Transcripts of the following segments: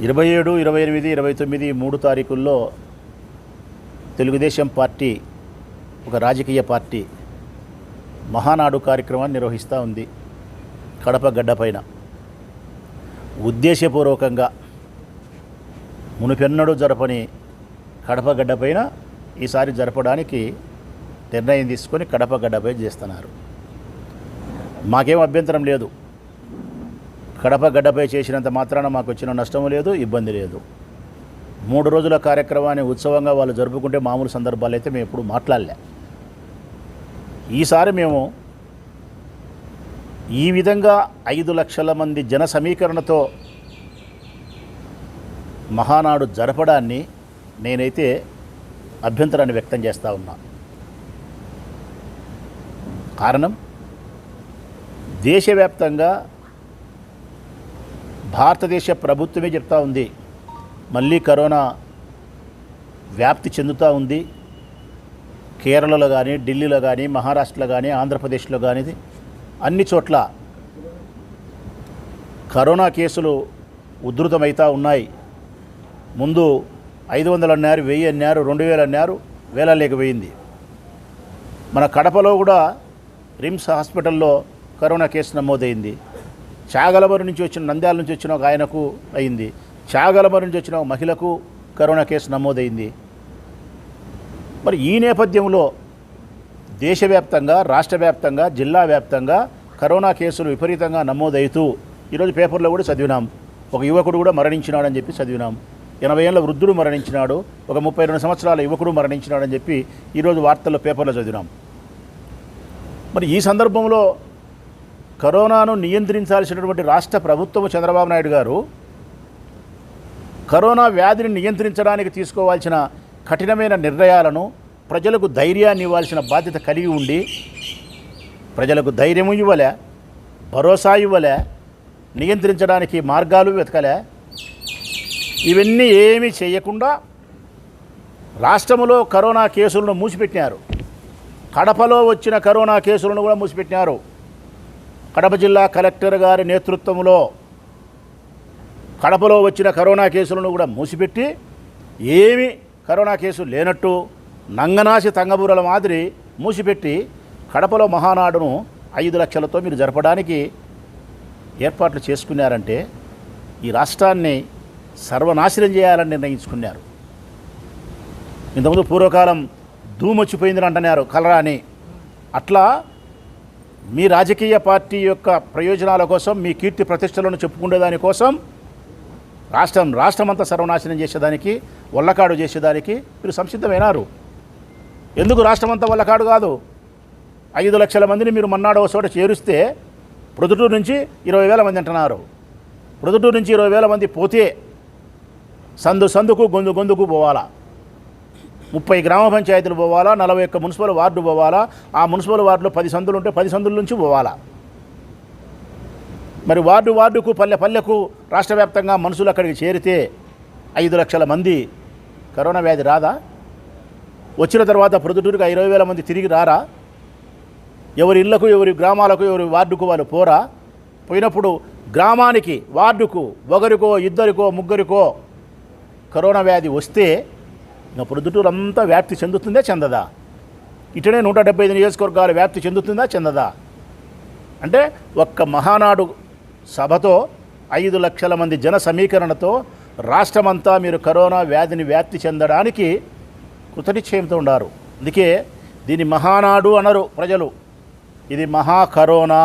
27, 28, 29 3 తారీఖుల్లో Telugu Desam party ఒక రాజకీయ party Mahanadu కార్యక్రమాన్ని నిర్వహిస్తూ ఉంది. కడప గడ్డపైన ఉద్దేశపూర్వకంగా మునుపెన్నడూ జరపని కడప గడ్డపైన ఈసారి జరపడానికి నిర్ణయం తీసుకొని కడప గడ్డపై చేస్తున్నారు. మాకేం అభ్యంతరం లేదు. కడప గడ్డపై చేసినంత మాత్రాన మాకు వచ్చిన నష్టం లేదు, ఇబ్బంది లేదు. 3 రోజుల కార్యక్రమాన్ని ఉత్సవంగా వాళ్ళు జరుపుకుంటే మామూలు సందర్భాలు అయితే మేము ఎప్పుడు మాట్లాడలే. ఈసారి మేము ఈ విధంగా 5 లక్షల మంది జన సమీకరణతో మహానాడు జరపడాన్ని నేనైతే అభ్యంతరాన్ని వ్యక్తం చేస్తూ ఉన్నా. కారణం, దేశవ్యాప్తంగా భారతదేశ ప్రభుత్వమే చెప్తా ఉంది మళ్ళీ కరోనా వ్యాప్తి చెందుతూ ఉంది. కేరళలో కానీ, ఢిల్లీలో కానీ, మహారాష్ట్రలో కానీ, ఆంధ్రప్రదేశ్లో కానీ అన్ని చోట్ల కరోనా కేసులు ఉధృతమవుతూ ఉన్నాయి. ముందు 500 అన్నారు, 1000 అన్నారు, 2000 అన్నారు, వేలలేక పోయింది. మన కడపలో కూడా రిమ్స్ హాస్పిటల్లో కరోనా కేసు నమోదైంది. చాగలమరు నుంచి వచ్చిన, నంద్యాల నుంచి వచ్చిన ఒక ఆయనకు అయింది. చాగలమరు నుంచి వచ్చిన ఒక మహిళకు కరోనా కేసు నమోదైంది. మరి ఈ నేపథ్యంలో దేశవ్యాప్తంగా, రాష్ట్ర వ్యాప్తంగా, జిల్లా వ్యాప్తంగా కరోనా కేసులు విపరీతంగా నమోదవుతూ ఈరోజు పేపర్లో కూడా చదివినాం. ఒక యువకుడు కూడా మరణించినాడని చెప్పి చదివినాం. 80 ఏళ్ళ వృద్ధుడు మరణించినాడు, ఒక 32 సంవత్సరాల యువకుడు మరణించినాడని చెప్పి ఈరోజు వార్తల్లో పేపర్లో చదివినాం. మరి ఈ సందర్భంలో కరోనాను నియంత్రించాల్సినటువంటి రాష్ట్ర ప్రభుత్వం చంద్రబాబు నాయుడు గారు కరోనా వ్యాధిని నియంత్రించడానికి తీసుకోవాల్సిన కఠినమైన నిర్ణయాలను, ప్రజలకు ధైర్యాన్ని ఇవ్వాల్సిన బాధ్యత కలిగి ఉండి ప్రజలకు ధైర్యం ఇవ్వలే, భరోసా ఇవ్వలే, నియంత్రించడానికి మార్గాలు వెతకలే. ఇవన్నీ ఏమీ చేయకుండా రాష్ట్రంలో కరోనా కేసులను మూసిపెట్టినారు. కడపలో వచ్చిన కరోనా కేసులను కూడా మూసిపెట్టినారు. కడప జిల్లా కలెక్టర్ గారి నేతృత్వంలో కడపలో వచ్చిన కరోనా కేసులను కూడా మూసిపెట్టి ఏమీ కరోనా కేసులు లేనట్టు నంగనాసి తంగబూరల మాదిరి మూసిపెట్టి కడపలో మహానాడును 5 లక్షలతో మీరు జరపడానికి ఏర్పాట్లు చేసుకున్నారంటే ఈ రాష్ట్రాన్ని సర్వనాశనం చేయాలని నిర్ణయించుకున్నారు. ఇంతకుముందు పూర్వకాలం ధూమొచ్చిపోయిందని అంటున్నారు, కలరా అని. అట్లా మీ రాజకీయ పార్టీ యొక్క ప్రయోజనాల కోసం, మీ కీర్తి ప్రతిష్టలను చెప్పుకునే దానికోసం రాష్ట్రమంతా సర్వనాశనం చేసేదానికి, వల్లకాడు చేసేదానికి మీరు సంసిద్ధమైనారు. ఎందుకు రాష్ట్రమంతా వల్లకాడు కాదు? 5 లక్షల మందిని మీరు మన్నాడు ఒక చోట చేరుస్తే ప్రొద్దుటూరు నుంచి 20,000 మంది అంటున్నారు. ప్రొద్దుటూరు నుంచి 20,000 మంది పోతే సందుకు గొంతుకు పోవాలా, 30 గ్రామ పంచాయతీలు పోవాలా, 41 మున్సిపల్ వార్డు పోవాలా. ఆ మున్సిపల్ వార్డులో 10 సందులు ఉంటే 10 సందుల నుంచి పోవాలా. మరి వార్డుకు, పల్లెకు రాష్ట్ర వ్యాప్తంగా మనుషులు అక్కడికి చేరితే 5 లక్షల మంది కరోనా వ్యాధి రాదా? వచ్చిన తర్వాత ప్రొద్దుటూరుగా 20,000 మంది తిరిగి రారా? ఎవరి ఇళ్లకు, ఎవరి గ్రామాలకు, ఎవరి వార్డుకు వాళ్ళు పోరా? పోయినప్పుడు గ్రామానికి, వార్డుకు ఒకరికో, ఇద్దరికో, ముగ్గురికో కరోనా వ్యాధి వస్తే ఇంకా ప్రొద్దుటూరు అంతా వ్యాప్తి చెందుతుందా, చెందదా? ఇటనే 175 నియోజకవర్గాలు వ్యాప్తి చెందుతుందా, చెందదా? అంటే ఒక్క మహానాడు సభతో 5 లక్షల మంది జన సమీకరణతో రాష్ట్రమంతా మీరు కరోనా వ్యాధిని వ్యాప్తి చెందడానికి కృతనిశ్చయంతో ఉన్నారు. అందుకే దీన్ని మహానాడు అనరు ప్రజలు, ఇది మహా కరోనా.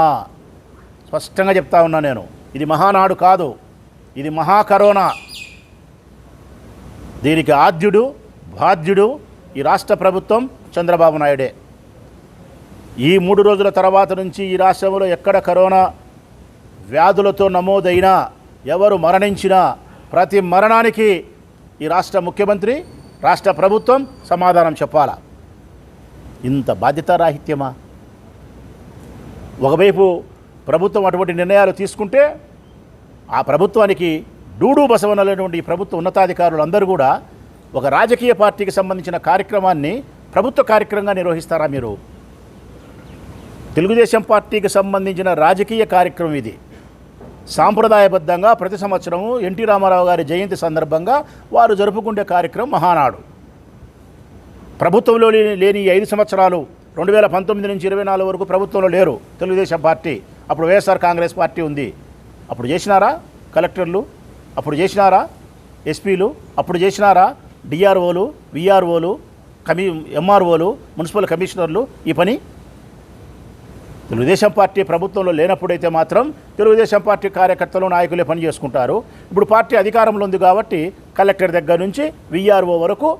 స్పష్టంగా చెప్తా ఉన్నా నేను, ఇది మహానాడు కాదు, ఇది మహా కరోనా. దీనికి ఆద్యుడు, బాధ్యుడు ఈ రాష్ట్ర ప్రభుత్వం, చంద్రబాబు నాయుడే. ఈ 3 రోజుల తర్వాత నుంచి ఈ రాష్ట్రంలో ఎక్కడ కరోనా వ్యాధులతో నమోదైనా, ఎవరు మరణించినా ప్రతి మరణానికి ఈ రాష్ట్ర ముఖ్యమంత్రి, రాష్ట్ర ప్రభుత్వం సమాధానం చెప్పాలా. ఇంత బాధ్యతారాహిత్యమా? ఒకవైపు ప్రభుత్వం అటువంటి నిర్ణయాలు తీసుకుంటే ఆ ప్రభుత్వానికి డూడు బసవనటువంటి ప్రభుత్వ ఉన్నతాధికారులు అందరూ కూడా ఒక రాజకీయ పార్టీకి సంబంధించిన కార్యక్రమాన్ని ప్రభుత్వ కార్యక్రమంగా నిర్వహిస్తారా మీరు? తెలుగుదేశం పార్టీకి సంబంధించిన రాజకీయ కార్యక్రమం ఇది. సాంప్రదాయబద్ధంగా ప్రతి సంవత్సరము ఎన్టీ రామారావు గారి జయంతి సందర్భంగా వారు జరుపుకునే కార్యక్రమం మహానాడు. ప్రభుత్వంలో లేని 5 సంవత్సరాలు 2019 నుంచి 24 వరకు ప్రభుత్వంలో లేరు తెలుగుదేశం పార్టీ. అప్పుడు వైఎస్ఆర్ కాంగ్రెస్ పార్టీ ఉంది. అప్పుడు చేసినారా కలెక్టర్లు? అప్పుడు చేసినారా ఎస్పీలు? అప్పుడు చేసినారా డిఆర్ఓలు, విఆర్ఓలు, ఎంఆర్ఓలు, మున్సిపల్ కమిషనర్లు ఈ పని? తెలుగుదేశం పార్టీ ప్రభుత్వంలో లేనప్పుడైతే మాత్రం తెలుగుదేశం పార్టీ కార్యకర్తలు, నాయకులే పని చేసుకుంటారు. ఇప్పుడు పార్టీ అధికారంలో ఉంది కాబట్టి కలెక్టర్ దగ్గర నుంచి విఆర్ఓ వరకు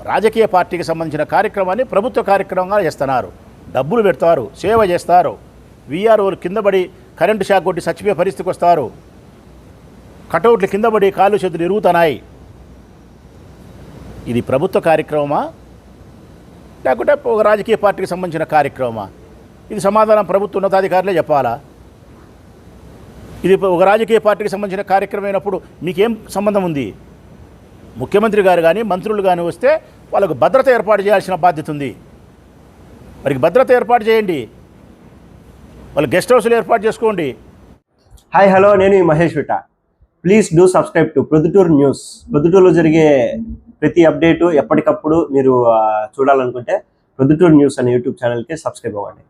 రాజకీయ పార్టీకి సంబంధించిన కార్యక్రమాన్ని ప్రభుత్వ కార్యక్రమంగా చేస్తున్నారు. డబ్బులు పెడతారు, సేవ చేస్తారు. విఆర్ఓలు కిందపడి కరెంటు షాక్ కొట్టి చచ్చిపోయే పరిస్థితికి వస్తారు. కటౌట్లు కిందపడి కాళ్ళు చేతులు ఇరుగుతున్నాయి. ఇది ప్రభుత్వ కార్యక్రమమా లేకుంటే ఒక రాజకీయ పార్టీకి సంబంధించిన కార్యక్రమమా? ఇది సమాధానం ప్రభుత్వ ఉన్నతాధికారులే చెప్పాలా. ఇది ఒక రాజకీయ పార్టీకి సంబంధించిన కార్యక్రమం అయినప్పుడు మీకేం సంబంధం ఉంది? ముఖ్యమంత్రి గారు కానీ మంత్రులు కానీ వస్తే వాళ్ళకు భద్రత ఏర్పాటు చేయాల్సిన బాధ్యత ఉంది. వారికి భద్రత ఏర్పాటు చేయండి, వాళ్ళు గెస్ట్ హౌస్లు ఏర్పాటు చేసుకోండి. హాయ్ హలో, నేను మహేష్ విట. Please do subscribe to Proddatur news. ప్రొద్దుటూరులో జరిగే ప్రతి అప్డేటు ఎప్పటికప్పుడు మీరు చూడాలనుకుంటే ప్రొద్దుటూరు న్యూస్ అనే యూట్యూబ్ ఛానల్కి సబ్స్క్రైబ్ అవ్వండి.